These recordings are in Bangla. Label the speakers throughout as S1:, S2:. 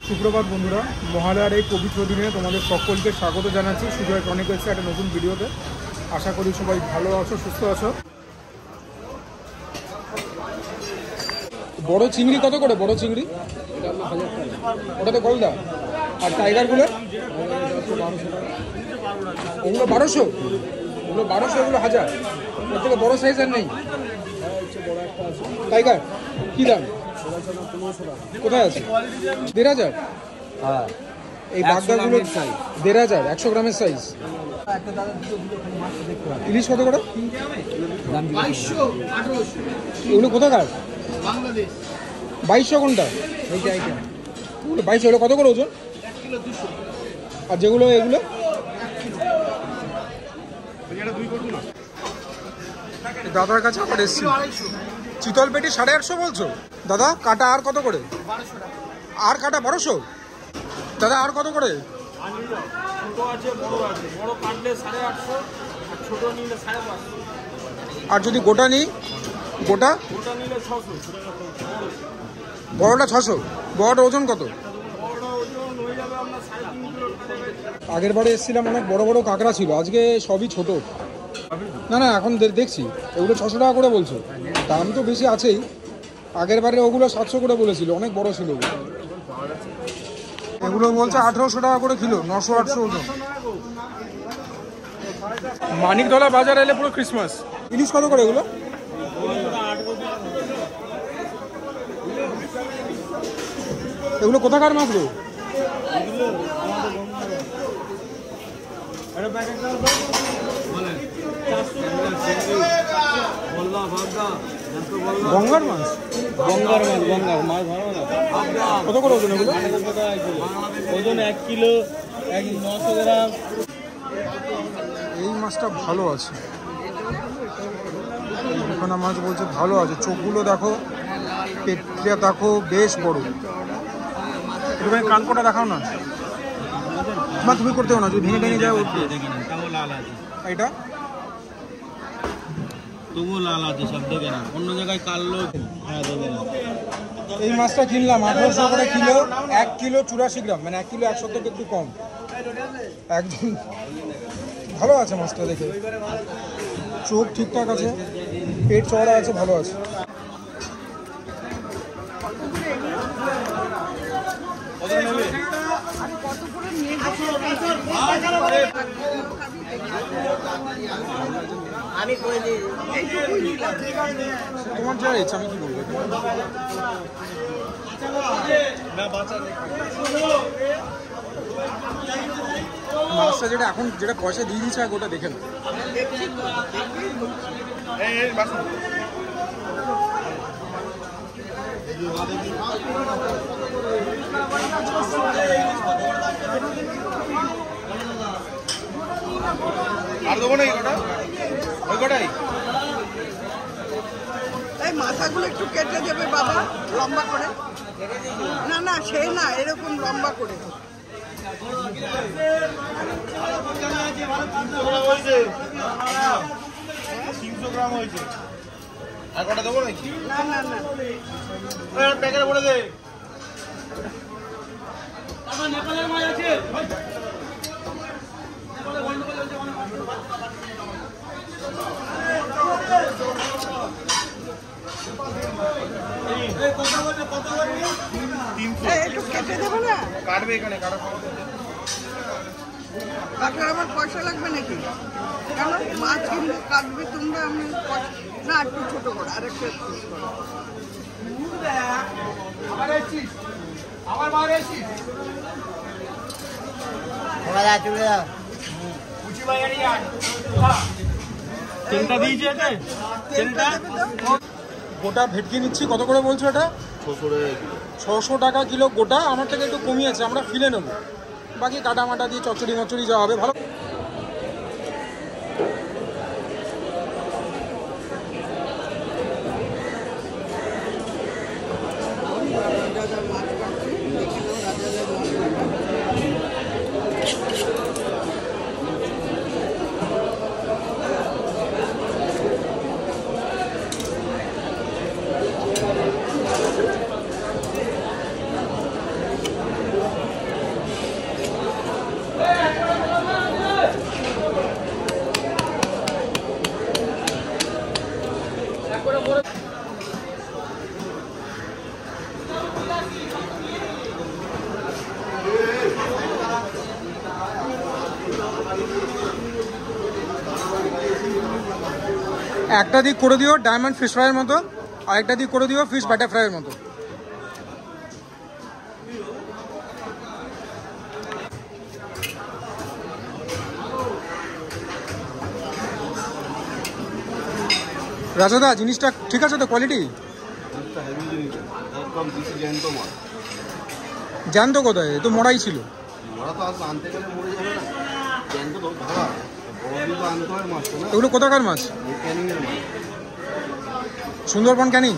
S1: সুপ্রভাত বন্ধুরা, মহালয়ার এই পবিত্র দিনে তোমাদের সকলকে স্বাগত জানাচ্ছি সুজয় ক্রনিকলসে একটা নতুন ভিডিওতে। আশা করি সবাই ভালো আছো, সুস্থ আছো। বড় চিংড়ি কত করে? বড় চিংড়ি ওটা তো গলদা। আর টাইগারগুলো ওগুলো 1200, ওগুলো 1200, ওগুলো 1000। ওর থেকে বড় সাইজ আর নেই। টাইগার কী দাম? কোথায় আছে? 1500।
S2: হ্যাঁ,
S1: এই বাগদাগুলো 1500, 100 গ্রামের সাইজ। ইলিশ কত করে?
S2: 2200।
S1: এগুলো কোথাকার? 2200 কোনটা? 2200। এগুলো কত করে ওজন? আর যেগুলো এগুলো দাদার কাছে আবার এসছি। চিতল পেটি 850 বলছো দাদা? কাটা আর কত করে? আর কাটা 1200 দাদা? আর কত করে? আর যদি গোটা নিই? গোটা বড়টা 600। বড়টা ওজন কত? আগের বারে এসেছিলাম, অনেক বড় বড় কাঁকড়া ছিল, আজকে সবই ছোট। না না, এখন দেখছি এগুলো 600 টাকা করে বলছো। দাম তো বেশি আছেই। আগের বারে ওগুলো 700 করে বলেছিল, অনেক বড় ছিল ওগুলো। এগুলো বলছে 1800 টাকা করে কিলো, 900-800 ওজন। মানিকতলা বাজার এলে পুরো ক্রিসমাস। ইলিশ কত করে এগুলো? এগুলো কোথাকার মাছ গো? গঙ্গার মাছ?
S2: গঙ্গার মাছ ভালো না।
S1: কত করে ওজন এগুলো?
S2: ওজন 1 কিলো, 900 গ্রাম।
S1: এই মাছটা ভালো আছে, এখানে মাছ বলছে ভালো আছে। চোখগুলো দেখো, পেটটা দেখো, বেশ বড়। একটুখানি কানকোটা দেখাও না মা, তুমি করতে না, যদি ভেঙে ভেঙে যায়। এটা
S2: তবুও লাল আছে, সব দেখে না। অন্য জায়গায় কালো। হ্যাঁ, দেখে না।
S1: এই মাছটা কিনলাম 1800 করে কিলো, 1 কিলো 84 গ্রাম, মানে 1 কিলো 100 থেকে একটু কম। একদম ভালো আছে মাছটা দেখে। চোখ ঠিকঠাক আছে, পেট চওড়া আছে, ভালো আছে। তোমার যা ইচ্ছা, আমি কি বলবো। মাছটা যেটা এখন যেটা পয়সা দিয়ে দিচ্ছে আগে ওটা দেখে না। আর দেবো না এই কটা, ওই কটাই।
S3: এই মাথাগুলো একটু কেটে দেবে বাবা, লম্বা করে। না না, সে না, এরকম লম্বা করে।
S2: 300 গ্রাম হয়েছে। আর কটা দেবো নাকি?
S3: না না না,
S2: প্যাকেটে ভরে দে। নেপালের মাছ আছে।
S3: একটু কেটে দেবো না?
S1: কাটবে এখানে, কাটা
S3: কাটলে আমার পয়সা লাগবে নাকি? কেন মাছ কিনবো, কাটবে তোমরা, আমি না একটু ছোট করো, আরেকটু পিস করো।
S1: গোটা ভেটকি নিচ্ছি, কত করে বলছো এটা? 600 টাকা কিলো গোটা। আমার থেকে একটু কমিয়েছে, আমরা ফিলে নেবো, বাকি কাটা মাটা দিয়ে চচ্চড়ি মচ্চড়ি যাওয়া হবে। ভালো। একটা দিক করে দিও ডায়মন্ড ফিশ ফ্রাইয়ের মতো, আর একটা দিক করে দিও ফিশ বাটারফ্লাইয়ের মতো। রাজাদা জিনিসটা ঠিক আছে তো কোয়ালিটি? জ্যান্ত কোথায়? এ তো মরাই ছিল। এগুলো কোথাকার মাছ? সুন্দরবন ক্যানিং।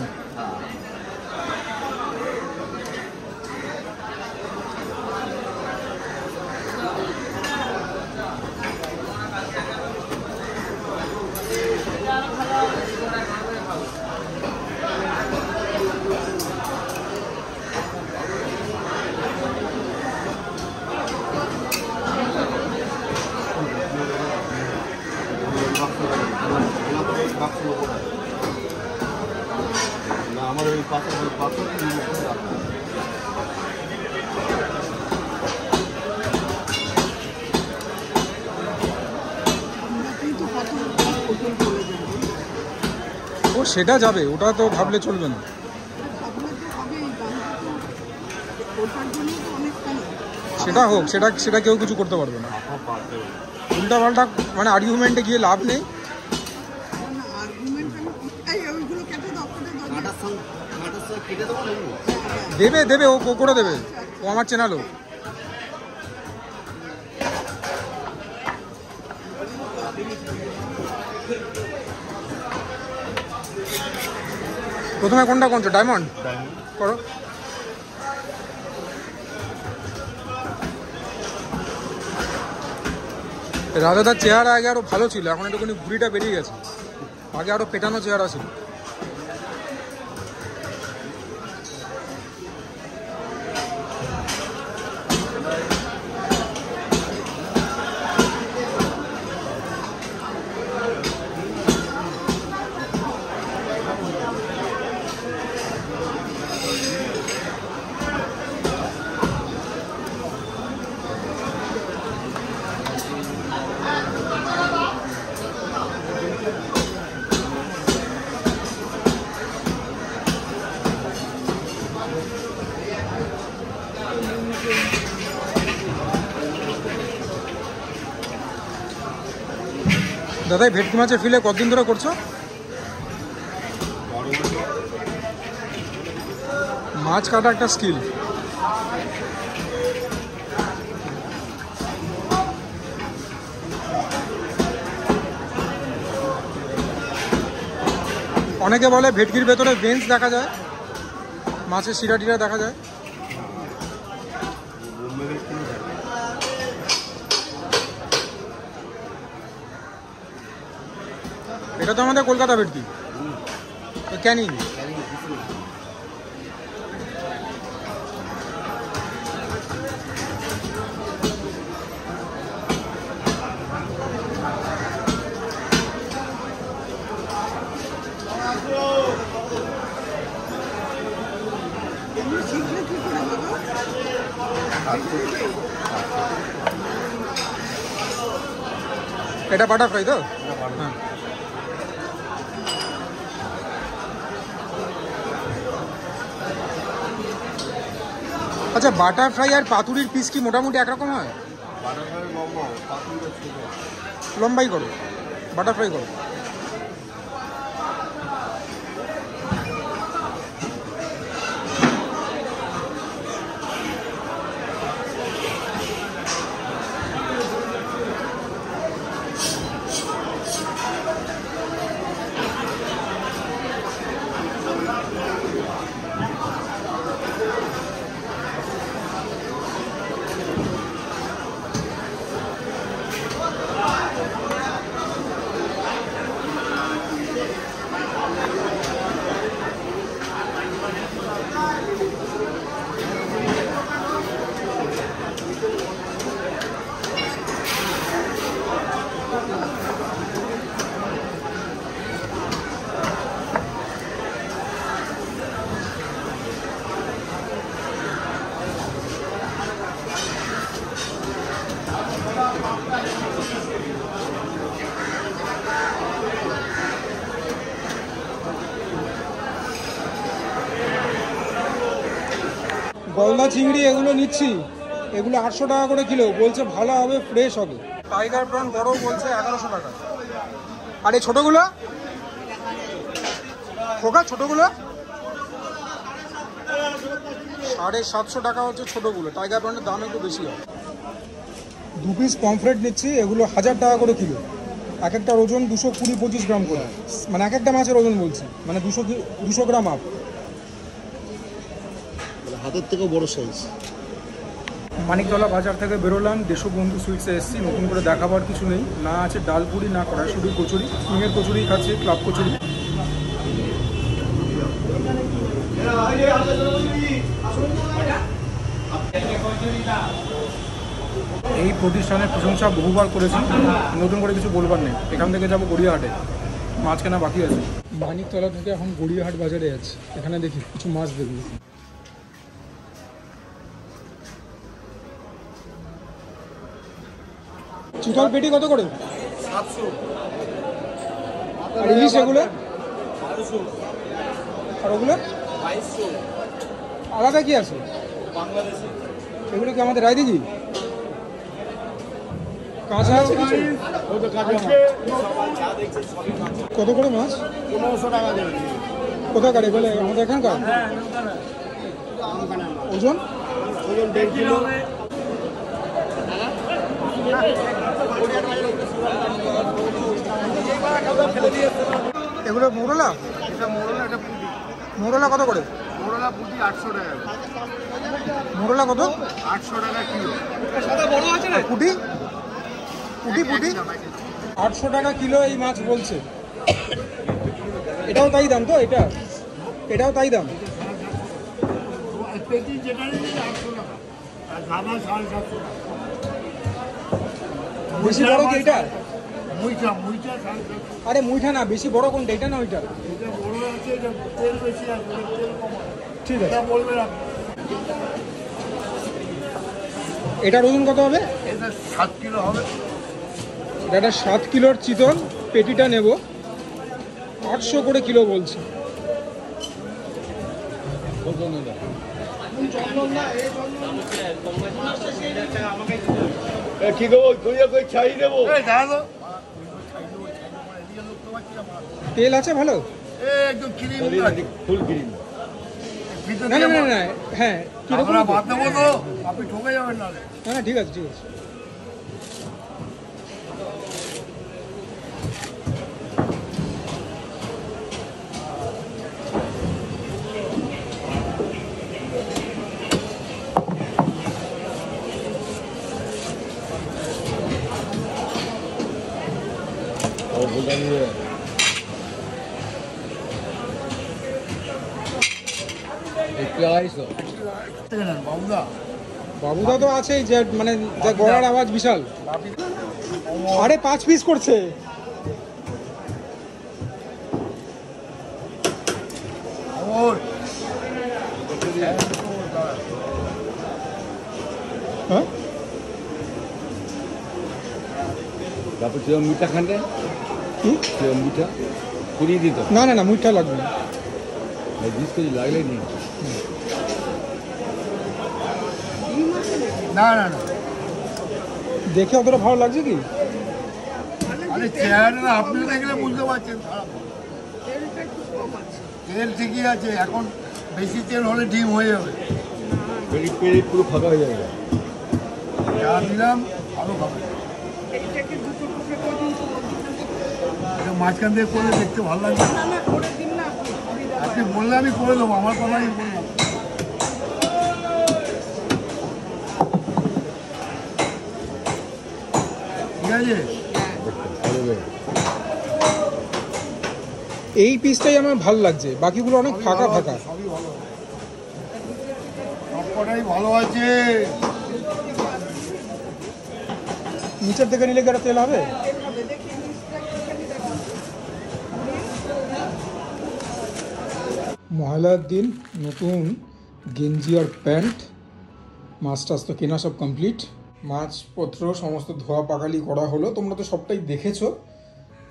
S4: আমার ওই পাথর
S1: ও সেটা যাবে, ওটা তো ভাবলে চলবে না। সেটা হোক, সেটা সেটা কেউ কিছু করতে পারবে না। উল্টা পাল্টা মানে আর্গুমেন্টে গিয়ে লাভ নেই। দেবে দেবে, ও করে দেবে, ও আমার চেনালো। প্রথমে কোনটা কোনটা ডায়মন্ড করো। রাজাদার চেহারা আগে আরো ভালো ছিল, এখন একটুখানি ভুঁড়িটা বেরিয়ে গেছে। আগে আরো পেটানো চেহারা ছিল। দাদা ভেটকি মাছের ফিলে কতদিন ধরে করছো? মাছ কাটা একটা স্কিল। অনেকে বলে ভেটকির ভেতরে বেঞ্চ দেখা যায়, মাছের শিরা টিরা দেখা যায়। এটা তো আমাদের কলকাতা ভেটকি ক্যানিং। এটা বাটারফ্লাই তো? হ্যাঁ। আচ্ছা বাটারফ্লাই আর পাতুরির পিস কি মোটামুটি একরকম হয়? লম্বাই করো, বাটারফ্লাই করো। চিংড়ি এগুলো নিচ্ছি, এগুলো 800 টাকা করে কিলো, বলছে ভালো হবে, ফ্রেশ হবে। টাইগার প্রন বড় বলছে 1100 টাকা। আর এই ছোটোগুলো খোকা, ছোটোগুলো 750 টাকা হচ্ছে ছোটোগুলো। টাইগার প্রনের দাম একটু বেশি হয়। 2 পিস পমফ্রেট নিচ্ছি, এগুলো 1000 টাকা করে কিলো। এক একটা ওজন 220-25 গ্রাম করে, মানে এক একটা মাছের ওজন বলছি, মানে 200 গ্রাম আপ।
S4: হাতের থেকেও বড় সাইজ।
S1: মানিকতলা বাজার থেকে বেরোলাম, দেশবন্ধু সুইটসে এসেছি। নতুন করে দেখাবার কিছু নেই, না আছে ডালপুরি, না কড়াইশুঁটি কচুরি। সিংয়ের কচুরি খাচ্ছি, ক্লাব কচুরি। এই প্রতিষ্ঠানের প্রশংসা বহুবার করেছি, নতুন করে কিছু বলবার নেই। এখান থেকে যাবো গড়িয়াহাটে, মাছ কেনা বাকি আছে। মানিকতলা থেকে এখন গড়িয়াহাট বাজারে আছে, এখানে দেখি কিছু মাছ দেখি। চিতল পেটি কত করে?
S4: 700।
S1: আর ইলিশ এগুলো?
S4: 1200।
S1: আর ওগুলো
S4: 2200।
S1: আলাদা কি আছে?
S4: বাংলাদেশি।
S1: এগুলো কি আমাদের রায়দিঘি? কাঁচা আছে কিছু? কত করে মাছ?
S4: 1500 টাকা দেবে।
S1: কোথাকার এগুলো? আমাদের এখানকার? ওজন?
S4: ওজন 1.5 কিলো।
S1: এগুলো মোরলা?
S4: এটা মোরলা, এটা পুঁটি।
S1: মোরলা কত করে?
S4: মোরলা পুঁটি 800 টাকা।
S1: মোরলা কত?
S4: 800 টাকা কিলো।
S1: আর পুঁটি? পুঁটি 800 টাকা কিলো এই মাছ বলছে। এটাও তাই দাম তো? এটাও তাই দাম?
S4: পেটি যেটা নিয়ে 800 টাকা। আর ধাবা 750 টাকা।
S1: বেশি বড় কি এটা?
S4: মুইটা 750।
S1: আরে মুইঠা না, বেশি বড় কোনটা, এটা না ওইটা?
S4: এটা বড় আছে, এটা তেল বেশি আছে, এটা তেল কম আছে।
S1: ঠিক আছে।
S4: এটা বলবেন আপনি।
S1: এটার ওজন কত হবে?
S4: এটা 7 কিলো হবে।
S1: এটা 7 কিলোর চিতল পেটিটা নেব, 800 করে কিলো বলছে।
S4: কি দেবো? কই ছাই দেবো?
S1: তেল আছে ভালো?
S4: একদম ক্রিম, ফুল ক্রিম।
S1: না না না না, হ্যাঁ কিরকম?
S4: আমরা বাদ দেবো তো, আপনি ঠকে যাবেন না।
S1: না না, ঠিক আছে ঠিক আছে। বাবুদা তো আছেই, যে মানে যা গলার আওয়াজ বিশাল। আরে 5 পিস করছে। হ্যাঁ
S4: তারপর মিঠা খানটা
S1: কি?
S4: মিঠা পুড়িয়ে দিত।
S1: না না না, মুইঠা লাগবে না।
S4: 20 কেজি লাগলে নি। না না না,
S1: দেখে অতটা ভালো লাগছে কি?
S4: আরে চেহারা আপনি দেখলে বুঝতে পারছেন।
S3: তেলটা একটু কম আছে।
S4: তেল ঠিকই আছে, এখন বেশি তেল হলে ডিম হয়ে যাবে, পেট পুরো ফাঁকা হয়ে যাবে। যা দিলাম আরো খাবে।
S3: এইটাকে দুটো টুকরো করে দিন তো।
S4: এটা মাঝখান দিয়ে করলে দেখতে ভালো লাগবে।
S3: না না, করে দিন না আপনি।
S4: আপনি বললে আমি করে দেবো, আমার কথাই বললাম। ঠিক আছে,
S1: এই পিসটাই আমার ভালো লাগছে, বাকিগুলো অনেক ফাঁকা ফাঁকা।
S4: সবই ভালো, সবকটাই ভালো আছে।
S1: নিচের থেকে নিলে কি একটা তেল হবে? মহালয়ার দিন নতুন গেঞ্জি আর প্যান্ট, মাছ টাছ তো কেনা সব কমপ্লিট। মাছপত্র সমস্ত ধোয়া পাকালি করা হলো, তোমরা তো সবটাই দেখেছো।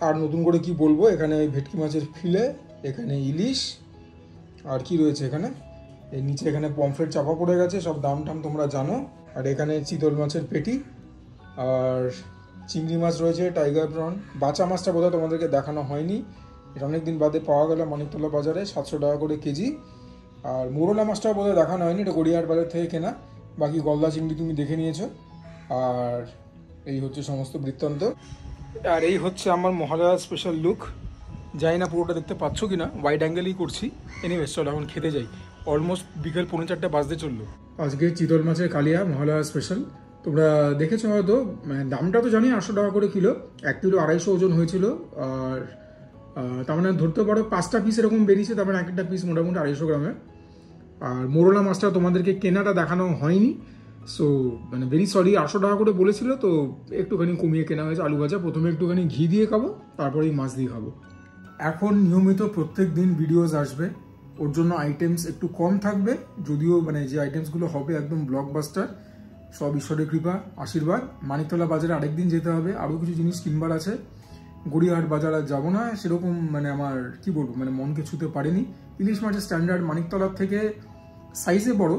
S1: আর নতুন করে কি বলবো, এখানে ভেটকি মাছের ফিলে, এখানে ইলিশ, আর কি রয়েছে এখানে এই নিচে এখানে পমফ্রেট চাপা পড়ে গেছে, সব দাম টাম তোমরা জানো। আর এখানে চিতল মাছের পেটি, আর চিংড়ি মাছ রয়েছে, টাইগার প্রন। বাচা মাছটা বোধহয় তোমাদেরকে দেখানো হয়নি, এটা অনেকদিন বাদে পাওয়া গেল মানিকতলা বাজারে, 700 টাকা করে কেজি। আর মোরলা মাছটাও বোধহয় দেখানো হয়নি, এটা গড়িয়াহাট বাজার থেকে কেনা। বাকি গলদা চিংড়ি তুমি দেখে নিয়েছো। আর এই হচ্ছে সমস্ত বৃত্তান্ত। আর এই হচ্ছে আমার মহালয়া স্পেশাল লুক। জানি না পুরোটা দেখতে পাচ্ছ কি না, ওয়াইড অ্যাঙ্গেলই করছি। এনিওয়েজ চলো এখন খেতে যাই, অলমোস্ট বিকেল 4:45 বাজতে চললো। আজকে চিতল মাছের কালিয়া মহালয়া স্পেশাল। তোমরা দেখেছো হয়তো, মানে দামটা তো জানি 800 টাকা করে কিলো, 1 কিলো 250 ওজন হয়েছিল। আর তার মানে ধরতে পারো 5টা পিস এরকম বেরিয়েছে, তার মানে এক একটা পিস মোটামুটি 250 গ্রামের। আর মোরলা মাছটা তোমাদেরকে কেনাটা দেখানো হয়নি, সো মানে ভেরি সরি। 800 টাকা করে বলেছিল তো একটুখানি কমিয়ে কেনা হয়েছে। আলু ভাজা প্রথমে একটুখানি ঘি দিয়ে খাবো, তারপরেই মাছ দিয়ে খাবো। এখন নিয়মিত প্রত্যেক দিন ভিডিওস আসবে, ওর জন্য আইটেমস একটু কম থাকবে, যদিও মানে যে আইটেমসগুলো হবে একদম ব্লকবাস্টার। সব ঈশ্বরের কৃপা আশীর্বাদ। মানিকতলা বাজারে আরেকদিন যেতে হবে, আরও কিছু জিনিস কিনবার আছে। গড়িয়াহাট বাজার আর যাবো না, সেরকম মানে আমার কি বলবো, মানে মনকে ছুতে পারেনি। ইলিশ মাছের স্ট্যান্ডার্ড মানিকতলার থেকে সাইজে বড়,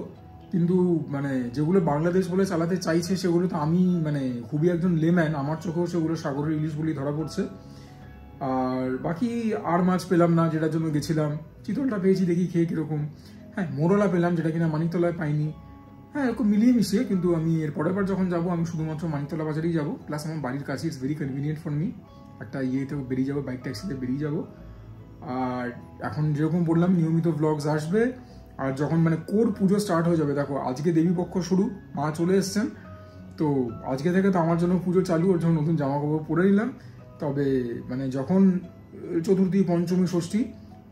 S1: কিন্তু মানে যেগুলো বাংলাদেশ বলে চালাতে চাইছে সেগুলো তো আমি মানে খুবই একজন লেম্যান, আমার চোখেও সেগুলো সাগরের ইলিশ বলেই ধরা পড়ছে। আর বাকি আর মাছ পেলাম না, যেটার জন্য গেছিলাম। চিতলটা পেয়েছি, দেখি খেয়ে কীরকম। হ্যাঁ, মোরলা পেলাম, যেটা কিনা মানিকতলায় পাইনি। হ্যাঁ, এরকম মিলিয়ে মিশিয়ে। কিন্তু আমি এর পরের বার যখন যাবো আমি শুধুমাত্র মানিকতলা বাজারেই যাবো। প্লাস আমার বাড়ির কাছে it's very convenient for me, একটা ইয়েতেও বেরিয়ে যাবো, বাইক ট্যাক্সিতে বেরিয়ে যাবো। আর এখন যেরকম বললাম নিয়মিত ব্লগস আসবে। আর যখন মানে কোর পুজো স্টার্ট হয়ে যাবে, দেখো আজকে দেবীপক্ষ শুরু, মা চলে এসছেন, তো আজকে থেকে তো আমার জন্য পুজো চালু। ওর জন্য নতুন জামা কাপড় পরে নিলাম। তবে মানে যখন চতুর্থী, পঞ্চমী, ষষ্ঠী,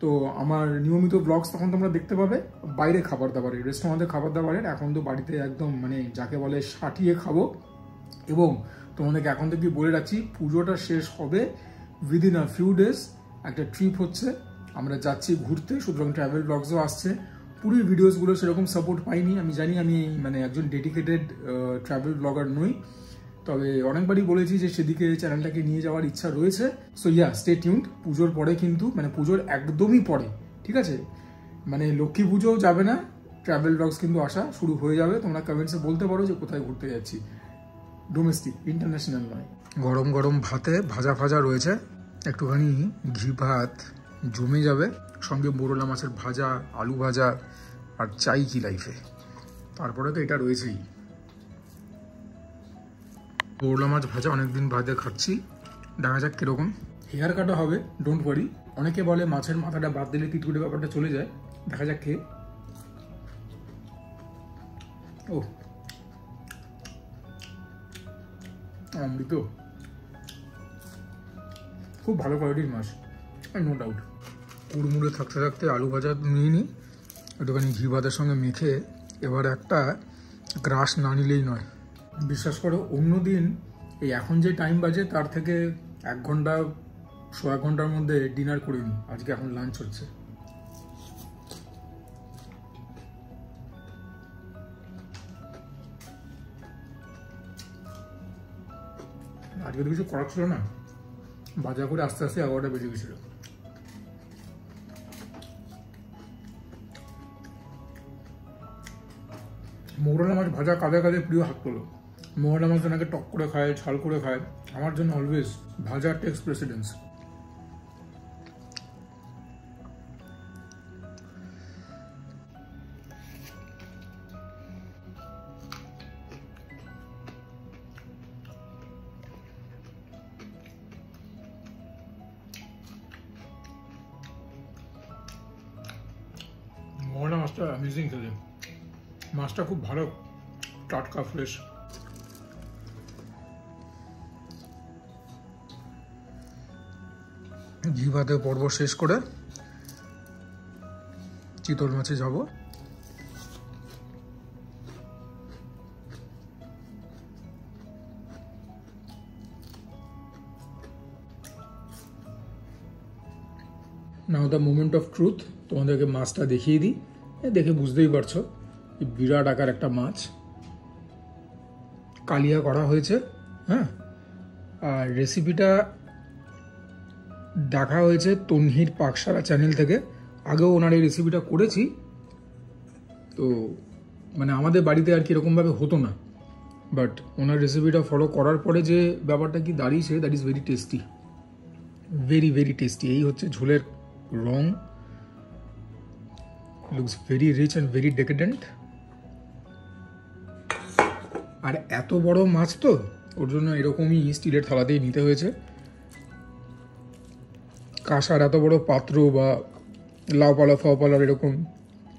S1: তো আমার নিয়মিত ব্লগস তখন তোমরা দেখতে পাবে বাইরে খাবার দাবারের, রেস্টুরেন্টের খাবার দাবারের। এখন তো বাড়িতে একদম মানে যাকে বলে সাটিয়ে খাবো। এবং তোমাদেরকে এখন থেকে বলে রাখছি, পুজোটা শেষ হবে উইদিন আ ফিউ ডেজ। একটা ট্রিপ হচ্ছে, আমরা যাচ্ছি ঘুরতে, সুতরাং ট্রাভেল ব্লগসও আসছে। পুরো ভিডিওসগুলো সেরকম সাপোর্ট পাইনি, আমি জানি। আমি মানে একজন ডেডিকেটেড ট্রাভেল ব্লগার নই, তবে অনেকবারই বলেছি যে সেদিকে চ্যানেলটাকে নিয়ে যাওয়ার ইচ্ছা রয়েছে। So yeah, stay tuned. পুজোর পরে কিন্তু, মানে পুজোর একদমই পরে, ঠিক আছে, মানে লক্ষ্মী পুজোও যাবে না, ট্রাভেল ব্লগস কিন্তু আসা শুরু হয়ে যাবে। তোমরা কমেন্টসে বলতে পারো যে কোথায় ঘুরতে যাচ্ছি, ডোমেস্টিক, ইন্টারন্যাশনাল নয়। গরম গরম ভাতে ভাজা ভাজা রয়েছে, একটুখানি ঘি ভাত জমে যাবে, সঙ্গে মোরলা মাছের ভাজা, আলু ভাজা, আর চাই কি লাইফে। তারপরে তো এটা রয়েছেই। মোরলা মাছ ভাজা অনেকদিন বাদে খাচ্ছি, দেখা যাক কিরকম। হেয়ার কাটা হবে, ডোন্ট ওয়ারি। অনেকে বলে মাছের মাথাটা বাদ দিলে তিতকুটে ব্যাপারটা চলে যায়, দেখা যাক খেয়ে। ও অমৃত, খুব ভালো কোয়ালিটির মাছ, নো ডাউট। কুড়মুড়ে থাকতে থাকতে আলু ভাজা নিয়ে নিই, একটুখানি ঘি ভাতের সঙ্গে মেখে। এবার একটা গ্রাস না নিলেই নয়। বিশ্বাস করো, অন্যদিন এই এখন যে টাইম বাজে তার থেকে 1 ঘন্টা 1.5 ঘন্টার মধ্যে ডিনার করে নিই। আজকে এখন লাঞ্চ হচ্ছে। আজকে তো কিছু করার ছিল না, বাজার করে আস্তে আস্তে 11টা বেজে গেছিল। মোরলা মাছ ভাজা কাঁদে কাঁদে প্রিয়, হাত তোলো। মোরলা মাছ ওনাকে টক করে খায়, ঝাল করে খায়, আমার জন্য অলওয়েজ ভাজা টেক্স প্রেসিডেন্স। মোরলা মাছটা অ্যামেজিং খেলে, মাছটা খুব ভালো, টাটকা, ফ্রেশ। ঘি ভাতে পর্ব শেষ করে চিতল মাছে যাব। নাও দ্য মোমেন্ট অফ ট্রুথ, তোমাদেরকে মাছটা দেখিয়ে দিই। দেখে বুঝতেই পারছো বিরাট আকার একটা মাছ, কালিয়া করা হয়েছে। হ্যাঁ, আর রেসিপিটা দেখা হয়েছে তন্হির পাকশালা চ্যানেল থেকে। আগেও ওনার এই রেসিপিটা করেছি, তো মানে আমাদের বাড়িতে আর কি এরকমভাবে হতো না, বাট ওনার রেসিপিটা ফলো করার পরে যে ব্যাপারটা কি দাঁড়িয়েছে, that is very tasty, very very tasty. এই হচ্ছে ঝোলের রং, looks very rich and very decadent. আর এত বড় মাছ তো ওর জন্য এরকমই স্টিলের থালাতেই নিতে হয়েছে। কাঁসার এত বড় পাত্র বা লাউ পালা ফাও পালার এরকম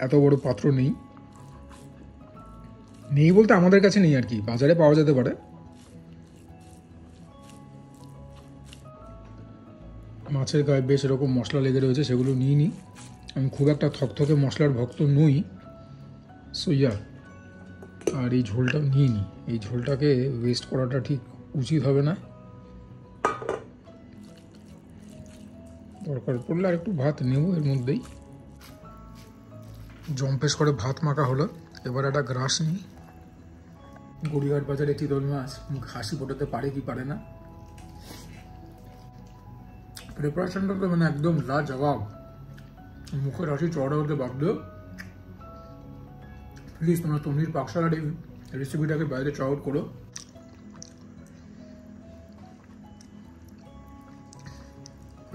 S1: এত বড় পাত্র নেই, নেই বলতে আমাদের কাছে নেই আর কি, বাজারে পাওয়া যেতে পারে। মাছের গায়ে বেশ এরকম মশলা লেগে রয়েছে, সেগুলো নিয়ে নিই। আমি খুব একটা থকথকে মশলার ভক্ত নই, সো ইয়া। আর এই ঝোলটা নিয়ে নিই, এই ঝোলটাকে ওয়েস্ট করাটা ঠিক উচিত হবে না। দরকার পড়লে আর একটু ভাত নেব এর মধ্যেই। জম্পেশ করে ভাত মাখা হলো, এবার একটা গ্রাস নিই। গড়িয়াহাট বাজারে চিতল মাছ মুখ হাসি ফোটাতে পারে কি পারে না। প্রিপারেশনটা তো মানে একদম লাজবাব, মুখের হাসি চড়া হতে বাধ্য। প্লিজ তোমরা তন্নির পাকশালার এই রেসিপিটাকে বাইরে ট্রাই আউট করো।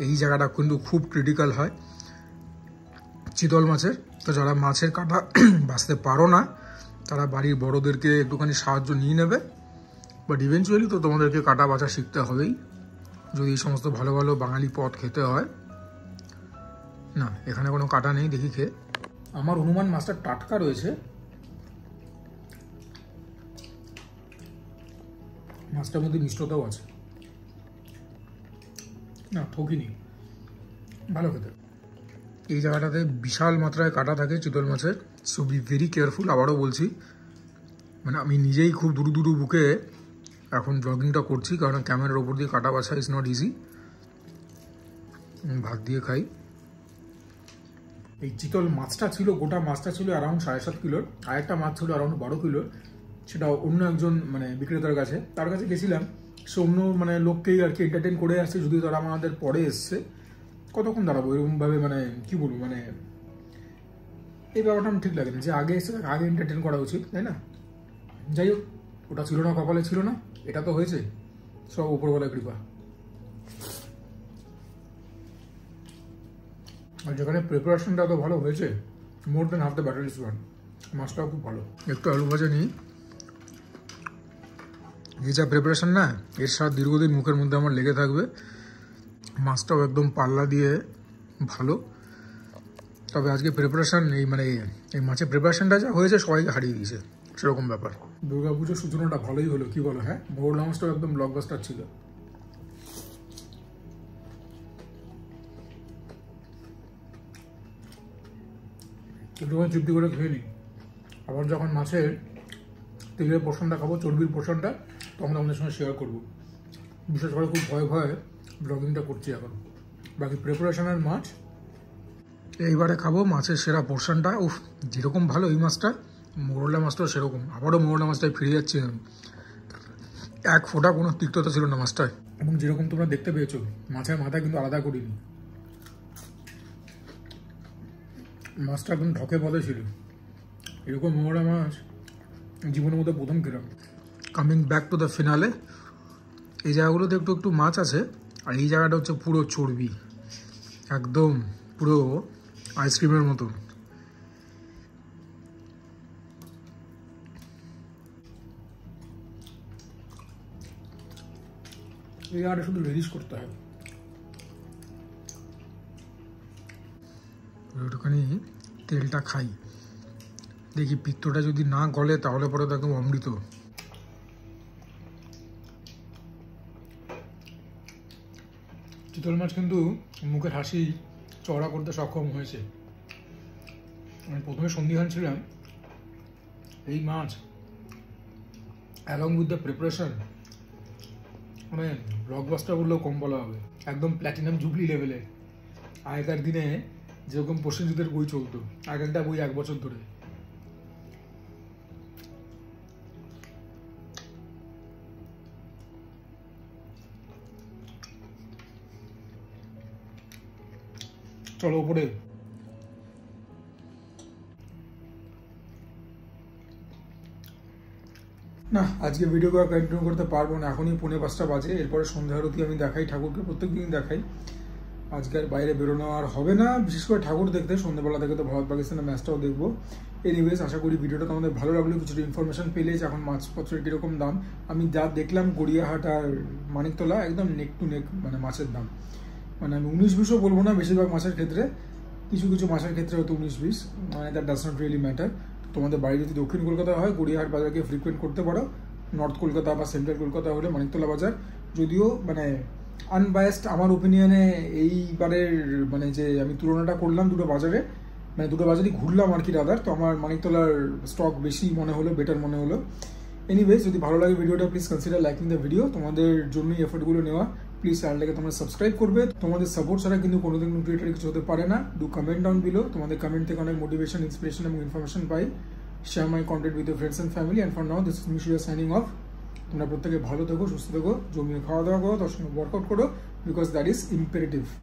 S1: এই জায়গাটা কিন্তু খুব ক্রিটিক্যাল হয় চিতল মাছের, তো যারা মাছের কাঁটা বাছতে পারো না তারা বাড়ির বড়োদেরকে একটুখানি সাহায্য নিয়ে নেবে, বাট ইভেনচুয়ালি তো তোমাদেরকে কাঁটা বাছা শিখতে হবেই যদি এই সমস্ত ভালো ভালো বাঙালি পদ খেতে হয়। না, এখানে কোনো কাঁটা নেই, দেখি খেয়ে। আমার অনুমান মাছটা টাটকা রয়েছে, মাছটার মধ্যে মিষ্টতাও আছে, না ঠকিনি, ভালো খেতে। এই জায়গাটাতে বিশাল মাত্রায় কাটা থাকে চিতল মাছের, সো বি ভেরি কেয়ারফুল। আবারও বলছি, মানে আমি নিজেই খুব দুরু দুরু বুকে এখন ব্লগিংটা করছি, কারণ ক্যামেরার ওপর দিয়ে কাটা বাছা ইজ নট ইজি। ভাত দিয়ে খাই। এই চিতল মাছটা ছিল, গোটা মাছটা ছিল অ্যারাউন্ড 7.5 কিলোর, আর একটা মাছ ছিল অ্যারাউন্ড 12 কিলোর। সেটা অন্য একজন মানে বিক্রেতার কাছে, তার কাছে গেছিলাম, সে অন্য মানে লোককেই আর কি এন্টারটেন করে আসছে, যদিও তারা আমাদের পরে এসছে। কতক্ষণ দাঁড়াবো এরকমভাবে, মানে কি বলবো, মানে এই ব্যাপারটা আমার ঠিক লাগে না যে আগে এসে আগে এন্টারটেন করা উচিত, তাই না? যাই হোক, ওটা ছিল না, কপালে ছিল না, এটা তো হয়েছে, সব উপরওয়ালার কৃপা। আর যেখানে প্রিপারেশনটা তো ভালো হয়েছে, more than half the batter is one. মাছটাও খুব ভালো। একটু আলু ভাজা নিই। এই যা প্রিপারেশন না, এর স্বাদ দীর্ঘদিন মুখের মধ্যে আমার লেগে থাকবে। মাছটাও একদম পাল্লা দিয়ে ভালো। তবে আজকে প্রিপারেশন এই মানে এই মাছের প্রিপারেশনটা যা হয়েছে সবাইকে হারিয়ে দিয়েছে, সেরকম ব্যাপার। দুর্গাপুজোর সূচনাটা ভালোই হলো, কি বলো? হ্যাঁ, মোরলা মাছটাও একদম ব্লকবাস্টার ছিল। একটুখানি তৃপ্তি করে খেয়ে নিই, আবার যখন মাছের তেলের পোর্শনটা খাবো, চর্বির পোর্শনটা, তখন আমাদের সঙ্গে শেয়ার করবো। বিশেষ করে খুব ভয়ে ভয়ে ব্লগিংটা করছি এখন। বাকি প্রিপারেশনের মাছ এইবারে খাবো, মাছের সেরা পোর্শনটা। উফ, যেরকম ভালো এই মাছটা, মোরলা মাছটাও সেরকম। আবারও মোরলা মাছটায় ফিরে যাচ্ছি, এক ফোঁটা কোনো তিক্ততা ছিল না মাছটায়। এবং যেরকম তোমরা দেখতে পেয়েছো, মাছের মাথা কিন্তু আলাদা করিনি, মাছটা একদম ঢকে পদে ছিল। এরকম মোরলা মাছ জীবনের মধ্যে প্রথম খেলাম। Coming back to the finale, এই জায়গাগুলোতে একটু একটু মাছ আছে, আর এই জায়গাটা হচ্ছে পুরো চর্বি, একদম পুরো আইসক্রিমের মতো। এই জায়গাটা শুধু রেডিশ করতে হয়। একটুখানি তেলটা খাই, দেখি পিত্তটা যদি না গলে তাহলে পরে তো একদম অমৃত। চিতল মাছ কিন্তু মুখের হাসি চওড়া করতে সক্ষম হয়েছে। আমি প্রথমে সন্দিহান ছিলাম, এই মাছ অ্যালং উইথ দ্য প্রিপারেশন মানে ব্লকবাস্টার বললেও কম বলা হবে, একদম প্ল্যাটিনাম জুবলি লেভেলে। আগেকার দিনে যেরকম প্রসেনজিতের বই চলতো, এক একটা বই 1 বছর ধরে। চলো উপরে। না, আজকে ভিডিও কন্টিনিউ করতে পারবো না, এখনই 4:45 বাজে। এরপরে সন্ধ্যা আরতি আমি দেখাই, ঠাকুরকে প্রত্যেকদিন দেখাই। আজকে আর বাইরে বেরোনো আর হবে না, বিশেষ করে ঠাকুর দেখতে। সন্ধ্যাবেলা থেকে তো ভারত পাকিস্তানের ম্যাচটাও দেখবো। এনিওয়েজ, আশা করি ভিডিওটা তোমাদের ভালো লাগলো। কিছুটা ইনফরমেশন পেলে যে এখন মাছপত্রের কীরকম দাম। আমি যা দেখলাম গড়িয়াহাট আর মানিকতলা একদম নেক টু নেক মানে মাছের দাম। মানে আমি 19-20ও বলবো না, বেশিরভাগ মাছের ক্ষেত্রে। কিছু কিছু মাছের ক্ষেত্রে হয়তো 19-20, মানে that does not really matter. তোমাদের বাড়ি যদি দক্ষিণ কলকাতা হয়, গড়িয়াহাট বাজারকে ফ্রিকুয়েন্ট করতে পারো। নর্থ কলকাতা বা সেন্ট্রাল কলকাতা হলে মানিকতলা বাজার। যদিও মানে আনবায়াসড আমার ওপিনিয়নে এইবারের মানে যে আমি তুলনাটা করলাম দুটো বাজারে, মানে দুটো বাজারই ঘুরলাম আর কি রাদার, তো আমার মানিকতলার স্টক বেশি মনে হলো, বেটার মনে হলো। এনিওয়েজ, যদি ভালো লাগে ভিডিওটা please consider liking the video. তোমাদের জন্যই এফোর্টগুলো নেওয়া। প্লিজ চ্যানেলটাকে তোমরা সাবস্ক্রাইব করবে। তোমাদের সাপোর্ট ছাড়া কিন্তু কোনোদিন ক্রিয়েটার কিছু হতে পারে না। Do comment down below. তোমাদের কমেন্ট থেকে অনেক মোটিভেশন, ইন্সপিরেশন এবং information pi. Share my content with your friends and family. And for now this is মিশিয়া সাইনিং অফ। তোমরা প্রত্যেকে ভালো থেকো, সুস্থ থেকো, জমিয়ে খাওয়া দাওয়া করো, তার সঙ্গে ওয়ার্কআউট করো, বিকজ দ্যাট ইজ ইম্পারেটিভ।